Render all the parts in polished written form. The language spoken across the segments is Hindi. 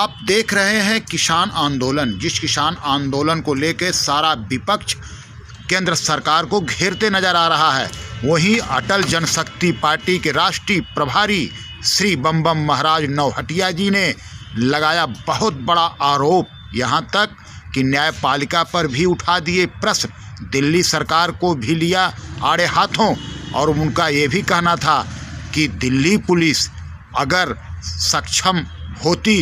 आप देख रहे हैं किसान आंदोलन। जिस किसान आंदोलन को लेकर सारा विपक्ष केंद्र सरकार को घेरते नजर आ रहा है, वहीं अटल जनशक्ति पार्टी के राष्ट्रीय प्रभारी श्री बम बम महाराज नौहटिया जी ने लगाया बहुत बड़ा आरोप, यहाँ तक कि न्यायपालिका पर भी उठा दिए प्रश्न, दिल्ली सरकार को भी लिया आड़े हाथों। और उनका ये भी कहना था कि दिल्ली पुलिस अगर सक्षम होती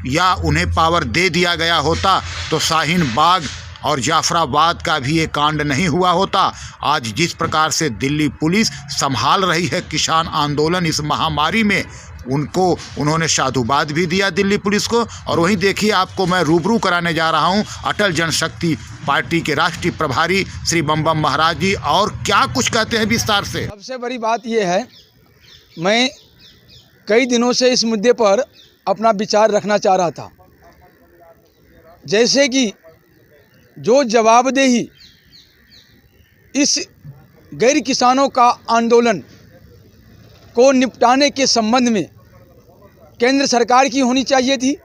या उन्हें पावर दे दिया गया होता तो शाहीन बाग और जाफराबाद का भी ये कांड नहीं हुआ होता। आज जिस प्रकार से दिल्ली पुलिस संभाल रही है किसान आंदोलन इस महामारी में, उन्होंने साधुवाद भी दिया दिल्ली पुलिस को। और वहीं देखिए, आपको मैं रूबरू कराने जा रहा हूं अटल जनशक्ति पार्टी के राष्ट्रीय प्रभारी श्री बम बम महाराज जी, और क्या कुछ कहते हैं विस्तार से। सबसे बड़ी बात यह है, मैं कई दिनों से इस मुद्दे पर अपना विचार रखना चाह रहा था। जैसे कि जो जवाबदेही इस गैर किसानों का आंदोलन को निपटाने के संबंध में केंद्र सरकार की होनी चाहिए थी,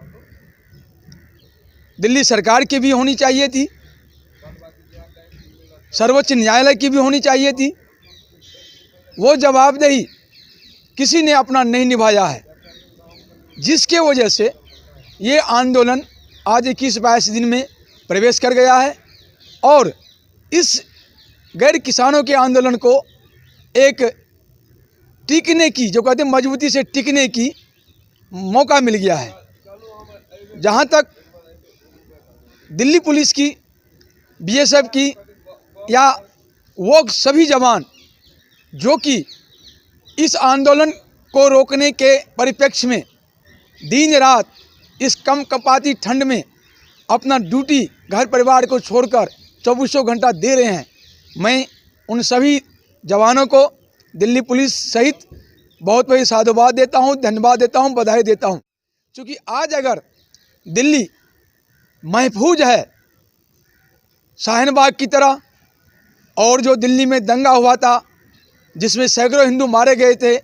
दिल्ली सरकार की भी होनी चाहिए थी, सर्वोच्च न्यायालय की भी होनी चाहिए थी, वो जवाबदेही किसी ने अपना नहीं निभाया है, जिसके वजह से ये आंदोलन आज 21-22 दिन में प्रवेश कर गया है। और इस गैर किसानों के आंदोलन को एक टिकने की, जो कहते हैं मजबूती से टिकने की मौका मिल गया है। जहाँ तक दिल्ली पुलिस की, बीएसएफ की या वो सभी जवान जो कि इस आंदोलन को रोकने के परिप्रेक्ष्य में दिन रात इस कपकपाती ठंड में अपना ड्यूटी घर परिवार को छोड़कर 24 घंटा दे रहे हैं, मैं उन सभी जवानों को दिल्ली पुलिस सहित बहुत बहुत साधुवाद देता हूं, धन्यवाद देता हूं, बधाई देता हूं। क्योंकि आज अगर दिल्ली महफूज है शाहीन बाग की तरह, और जो दिल्ली में दंगा हुआ था जिसमें सैकड़ों हिंदू मारे गए थे,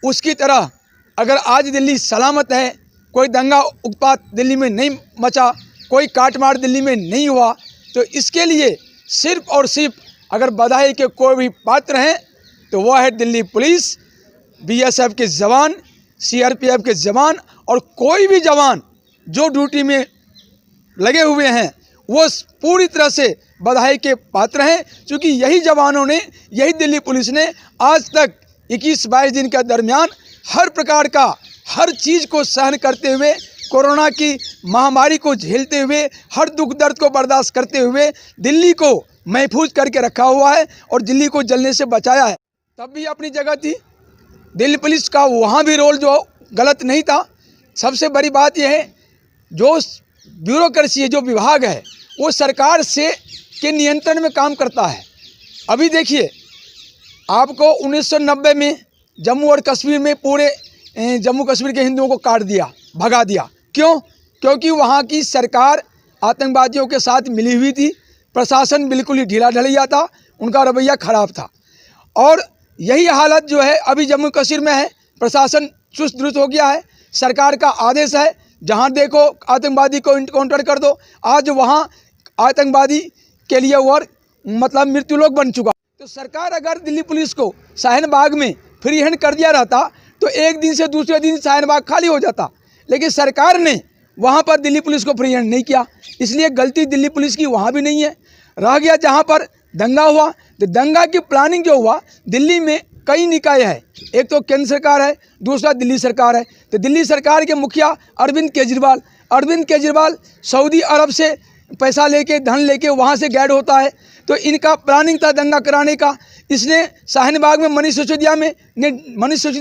उसकी तरह अगर आज दिल्ली सलामत है, कोई दंगा उत्पात दिल्ली में नहीं मचा, कोई काटमार दिल्ली में नहीं हुआ, तो इसके लिए सिर्फ और सिर्फ अगर बधाई के कोई भी पात्र हैं तो वह है दिल्ली पुलिस, बीएसएफ के जवान, सीआरपीएफ के जवान, और कोई भी जवान जो ड्यूटी में लगे हुए हैं वो पूरी तरह से बधाई के पात्र हैं। क्योंकि यही जवानों ने, यही दिल्ली पुलिस ने आज तक 21-22 दिन के दरमियान हर प्रकार का, हर चीज़ को सहन करते हुए, कोरोना की महामारी को झेलते हुए, हर दुख दर्द को बर्दाश्त करते हुए दिल्ली को महफूज करके रखा हुआ है और दिल्ली को जलने से बचाया है। तब भी अपनी जगह थी, दिल्ली पुलिस का वहाँ भी रोल जो गलत नहीं था। सबसे बड़ी बात यह है, जो ब्यूरोक्रेसी है, जो विभाग है, वो सरकार से के नियंत्रण में काम करता है। अभी देखिए, आपको 1990 में जम्मू और कश्मीर में पूरे जम्मू कश्मीर के हिंदुओं को काट दिया, भगा दिया। क्यों? क्योंकि वहाँ की सरकार आतंकवादियों के साथ मिली हुई थी, प्रशासन बिल्कुल ही ढीला ढलैया था, उनका रवैया खराब था। और यही हालत जो है अभी जम्मू कश्मीर में है, प्रशासन चुस्त दुरुस्त हो गया है, सरकार का आदेश है जहाँ देखो आतंकवादी को इनकाउंटर कर दो। आज वहाँ आतंकवादी के लिए वो मतलब मृत्युलोक बन चुका। तो सरकार अगर दिल्ली पुलिस को शाहीन बाग में फ्री हैंड कर दिया रहता तो एक दिन से दूसरे दिन शाहीन बाग खाली हो जाता, लेकिन सरकार ने वहाँ पर दिल्ली पुलिस को फ्री हैंड नहीं किया, इसलिए गलती दिल्ली पुलिस की वहाँ भी नहीं है। रह गया जहाँ पर दंगा हुआ, तो दंगा की प्लानिंग जो हुआ, दिल्ली में कई निकाय है, एक तो केंद्र सरकार है, दूसरा दिल्ली सरकार है। तो दिल्ली सरकार के मुखिया अरविंद केजरीवाल सऊदी अरब से पैसा लेके, धन लेके वहाँ से गाइड होता है, तो इनका प्लानिंग था दंगा कराने का। इसने शाहीन बाग में मनीष सिसोदिया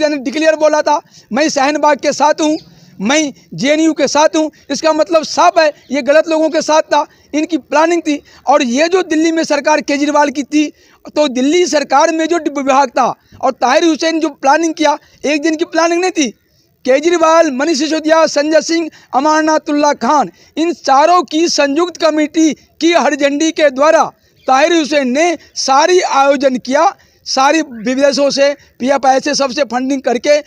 ने डिक्लेयर बोला था, मैं शाहीन बाग के साथ हूँ, मैं जेएनयू के साथ हूँ। इसका मतलब साफ है ये गलत लोगों के साथ था, इनकी प्लानिंग थी। और ये जो दिल्ली में सरकार केजरीवाल की थी, तो दिल्ली सरकार में जो विभाग था और ताहिर हुसैन जो प्लानिंग किया, एक दिन की प्लानिंग नहीं थी। केजरीवाल, मनीष सिसोदिया, संजय सिंह, अमानतुल्लाह खान, इन चारों की संयुक्त कमेटी की हरी झंडी के द्वारा ताहिर हुसैन ने सारी आयोजन किया, सारी विदेशों से, पीएफआई से, सबसे फंडिंग करके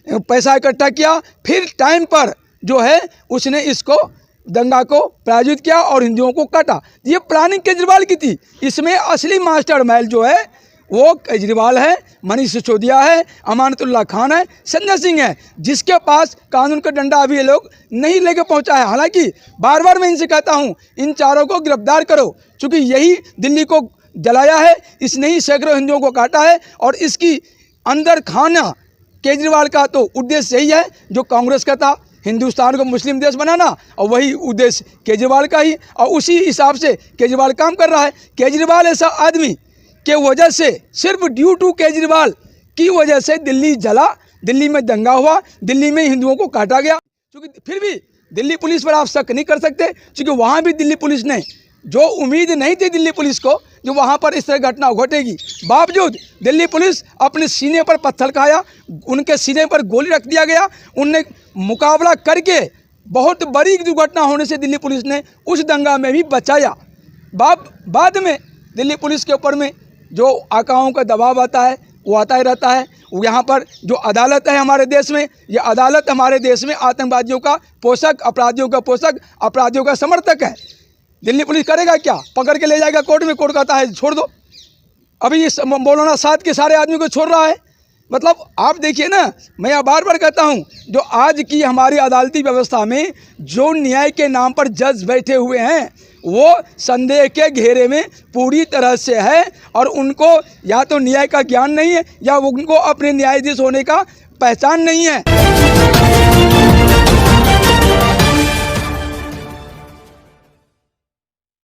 पैसा इकट्ठा किया। फिर टाइम पर जो है उसने इसको दंगा को प्रायोजित किया और हिंदुओं को काटा। ये प्लानिंग केजरीवाल की थी। इसमें असली मास्टर माइंड जो है वो केजरीवाल है, मनीष सिसोदिया है, अमानतुल्लाह खान है, संजय सिंह है, जिसके पास कानून का डंडा अभी ये लोग नहीं लेके पहुंचा है। हालांकि बार बार मैं इनसे कहता हूं इन चारों को गिरफ्तार करो, क्योंकि यही दिल्ली को जलाया है, इसने ही सैकड़ों हिंदुओं को काटा है और इसकी अंदर खाना केजरीवाल का तो उद्देश्य यही है जो कांग्रेस का था, हिंदुस्तान को मुस्लिम देश बनाना, और वही उद्देश्य केजरीवाल का ही, और उसी हिसाब से केजरीवाल काम कर रहा है। केजरीवाल ऐसा आदमी के वजह से, सिर्फ ड्यू टू केजरीवाल की वजह से दिल्ली जला, दिल्ली में दंगा हुआ, दिल्ली में हिंदुओं को काटा गया। क्योंकि फिर भी दिल्ली पुलिस पर आप शक नहीं कर सकते, क्योंकि वहाँ भी दिल्ली पुलिस ने, जो उम्मीद नहीं थी दिल्ली पुलिस को जो वहाँ पर इस तरह घटना घटेगी, बावजूद दिल्ली पुलिस अपने सीने पर पत्थर खाया, उनके सीने पर गोली रख दिया गया, उनने मुकाबला करके बहुत बड़ी दुर्घटना होने से दिल्ली पुलिस ने उस दंगा में भी बचाया। बाद में दिल्ली पुलिस के ऊपर में जो आकाओं का दबाव आता है वो आता ही रहता है। यहाँ पर जो अदालत है हमारे देश में, ये अदालत हमारे देश में आतंकवादियों का पोषक, अपराधियों का पोषक, अपराधियों का समर्थक है। दिल्ली पुलिस करेगा क्या? पकड़ के ले जाएगा कोर्ट में, कोर्ट कहता है छोड़ दो। अभी इस मौलाना साद के सारे आदमी को छोड़ रहा है। मतलब आप देखिए ना, मैं यह बार बार कहता हूँ, जो आज की हमारी अदालती व्यवस्था में जो न्याय के नाम पर जज बैठे हुए हैं वो संदेह के घेरे में पूरी तरह से है, और उनको या तो न्याय का ज्ञान नहीं है या उनको अपने न्यायाधीश होने का पहचान नहीं है।